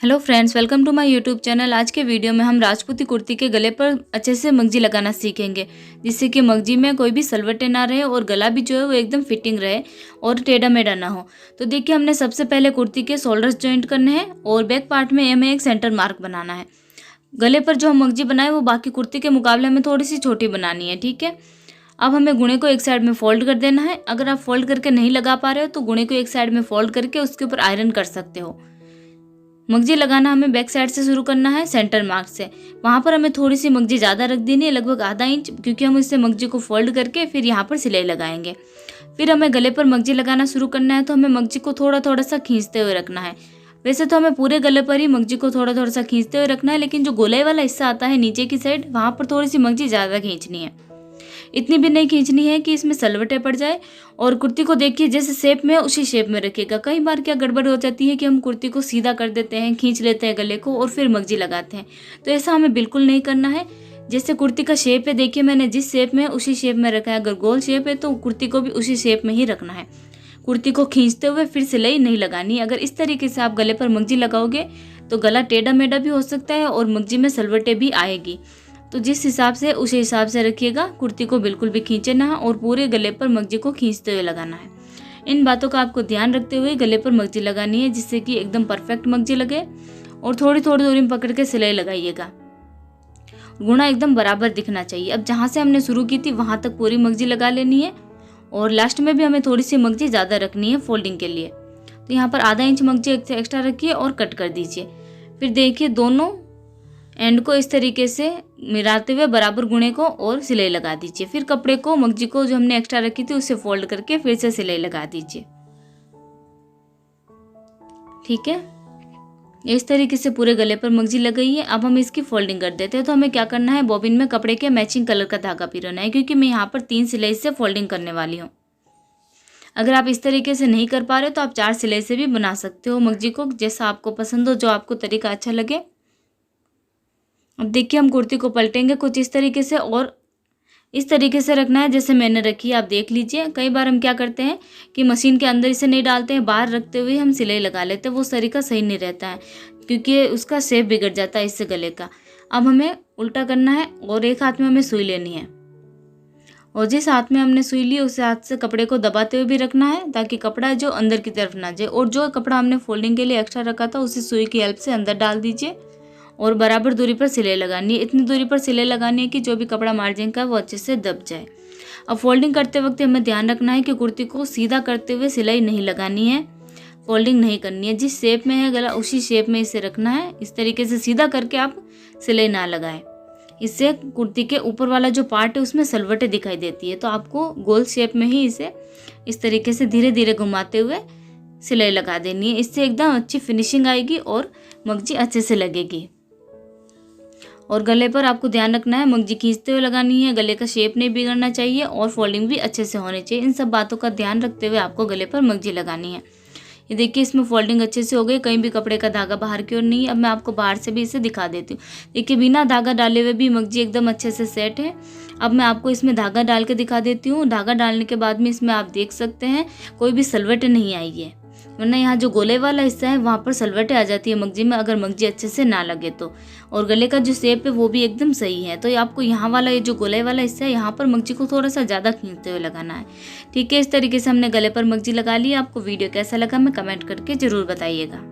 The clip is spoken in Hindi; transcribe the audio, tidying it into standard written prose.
Hello friends, welcome to my YouTube channel. आज के वीडियो में हम राजपूती कुर्ती के गले पर अच्छे से मगजी लगाना सीखेंगे, जिससे कि मगजी में कोई भी सलवटें ना रहे और गला भी जो है वो एकदम फिटिंग रहे और टेढ़ा मेढ़ा ना हो। तो देखिए, हमने सबसे पहले कुर्ती के शोल्डर्स जॉइंट करने हैं और बैक पार्ट में हमें एक सेंटर मार्क बनाना है। गले पर जो हम मगजी बनाए वो बाकी कुर्ती के मुकाबले हमें थोड़ी सी छोटी बनानी है, ठीक है। अब हमें गुणे को एक साइड में फोल्ड कर देना है। अगर आप फोल्ड करके नहीं लगा पा रहे हो तो गुणे को एक साइड में फोल्ड करके उसके ऊपर आयरन कर सकते हो। मगजी लगाना हमें बैक साइड से शुरू करना है, सेंटर मार्क से। वहाँ पर हमें थोड़ी सी मगजी ज़्यादा रख देनी है, लगभग आधा इंच, क्योंकि हम इससे मगजी को फोल्ड करके फिर यहाँ पर सिलाई लगाएंगे। फिर हमें गले पर मगजी लगाना शुरू करना है, तो हमें मगजी को थोड़ा थोड़ा सा खींचते हुए रखना है। वैसे तो हमें पूरे गले पर ही मगजी को थोड़ा थोड़ा सा खींचते हुए रखना है, लेकिन जो गोलाई वाला हिस्सा आता है नीचे की साइड, वहाँ पर थोड़ी सी मगजी ज़्यादा खींचनी है। इतनी भी नहीं खींचनी है कि इसमें सलवटें पड़ जाए। और कुर्ती को देखिए जैसे शेप में है उसी शेप में रखिएगा। कई बार क्या गड़बड़ हो जाती है कि हम कुर्ती को सीधा कर देते हैं, खींच लेते हैं गले को और फिर मगजी लगाते हैं। तो ऐसा हमें बिल्कुल नहीं करना है। जैसे कुर्ती का शेप है, देखिए मैंने जिस शेप में है उसी शेप में रखा है। अगर गोल शेप है तो कुर्ती को भी उसी शेप में ही रखना है। कुर्ती को खींचते हुए फिर सिलाई नहीं लगानी। अगर इस तरीके से आप गले पर मगजी लगाओगे तो गला टेढ़ा मेढ़ा भी हो सकता है और मगजी में सलवटें भी आएगी। तो जिस हिसाब से उसी हिसाब से रखिएगा। कुर्ती को बिल्कुल भी खींचे ना और पूरे गले पर मगजी को खींचते हुए लगाना है। इन बातों का आपको ध्यान रखते हुए गले पर मगजी लगानी है, जिससे कि एकदम परफेक्ट मगजी लगे। और थोड़ी थोड़ी दूरी में पकड़ के सिलाई लगाइएगा। गुणा एकदम बराबर दिखना चाहिए। अब जहाँ से हमने शुरू की थी वहाँ तक पूरी मगजी लगा लेनी है और लास्ट में भी हमें थोड़ी सी मगजी ज़्यादा रखनी है फोल्डिंग के लिए। तो यहाँ पर आधा इंच मगजी एक्स्ट्रा रखिए और कट कर दीजिए। फिर देखिए दोनों एंड को इस तरीके से मिलाते हुए बराबर गुणे को और सिलाई लगा दीजिए। फिर कपड़े को मगजी को जो हमने एक्स्ट्रा रखी थी उससे फोल्ड करके फिर से सिलाई लगा दीजिए, ठीक है। इस तरीके से पूरे गले पर मगजी लग गई है। अब हम इसकी फोल्डिंग कर देते हैं। तो हमें क्या करना है, बॉबिन में कपड़े के मैचिंग कलर का धागा पिरोना है, क्योंकि मैं यहाँ पर 3 सिलाई से फोल्डिंग करने वाली हूँ। अगर आप इस तरीके से नहीं कर पा रहे हो तो आप 4 सिलाई से भी बना सकते हो मगजी को, जैसा आपको पसंद हो, जो आपको तरीका अच्छा लगे। अब देखिए हम कुर्ती को पलटेंगे कुछ इस तरीके से और इस तरीके से रखना है जैसे मैंने रखी है। आप देख लीजिए, कई बार हम क्या करते हैं कि मशीन के अंदर इसे नहीं डालते हैं, बाहर रखते हुए हम सिलाई लगा लेते हैं। वो तरीका सही नहीं रहता है, क्योंकि उसका शेप बिगड़ जाता है इससे गले का। अब हमें उल्टा करना है और एक हाथ में हमें सुई लेनी है और जिस हाथ में हमने सुई ली उस हाथ से कपड़े को दबाते हुए भी रखना है, ताकि कपड़ा जो अंदर की तरफ ना जाए। और जो कपड़ा हमने फोल्डिंग के लिए एक्स्ट्रा रखा था उसी सुई की हेल्प से अंदर डाल दीजिए और बराबर दूरी पर सिलाई लगानी है। इतनी दूरी पर सिलाई लगानी है कि जो भी कपड़ा मार्जिन का है वो अच्छे से दब जाए। अब फोल्डिंग करते वक्त हमें ध्यान रखना है कि कुर्ती को सीधा करते हुए सिलाई नहीं लगानी है, फोल्डिंग नहीं करनी है। जिस शेप में है गला उसी शेप में इसे रखना है। इस तरीके से सीधा करके आप सिलाई ना लगाएं, इससे कुर्ती के ऊपर वाला जो पार्ट है उसमें सलवटें दिखाई देती है। तो आपको गोल शेप में ही इसे इस तरीके से धीरे धीरे घुमाते हुए सिलाई लगा देनी है। इससे एकदम अच्छी फिनिशिंग आएगी और मगजी अच्छे से लगेगी। और गले पर आपको ध्यान रखना है, मगजी खींचते हुए लगानी है, गले का शेप नहीं बिगड़ना चाहिए और फोल्डिंग भी अच्छे से होनी चाहिए। इन सब बातों का ध्यान रखते हुए आपको गले पर मगजी लगानी है। ये देखिए इसमें फोल्डिंग अच्छे से हो गई, कहीं भी कपड़े का धागा बाहर की ओर नहीं है। अब मैं आपको बाहर से भी इसे दिखा देती हूँ। देखिए बिना धागा डाले हुए भी मगजी एकदम अच्छे से सेट है। अब मैं आपको इसमें धागा डाल के दिखा देती हूँ। धागा डालने के बाद में इसमें आप देख सकते हैं कोई भी सलवटें नहीं आई है, वरना यहाँ जो गोले वाला हिस्सा है वहाँ पर सलवटें आ जाती है मगजी में, अगर मगजी अच्छे से ना लगे तो। और गले का जो शेप है वो भी एकदम सही है। तो आपको यहाँ वाला ये जो गोले वाला हिस्सा है यहाँ पर मगजी को थोड़ा सा ज़्यादा खींचते हुए लगाना है, ठीक है। इस तरीके से हमने गले पर मगजी लगा ली। आपको वीडियो कैसा लगा मैं कमेंट करके ज़रूर बताइएगा।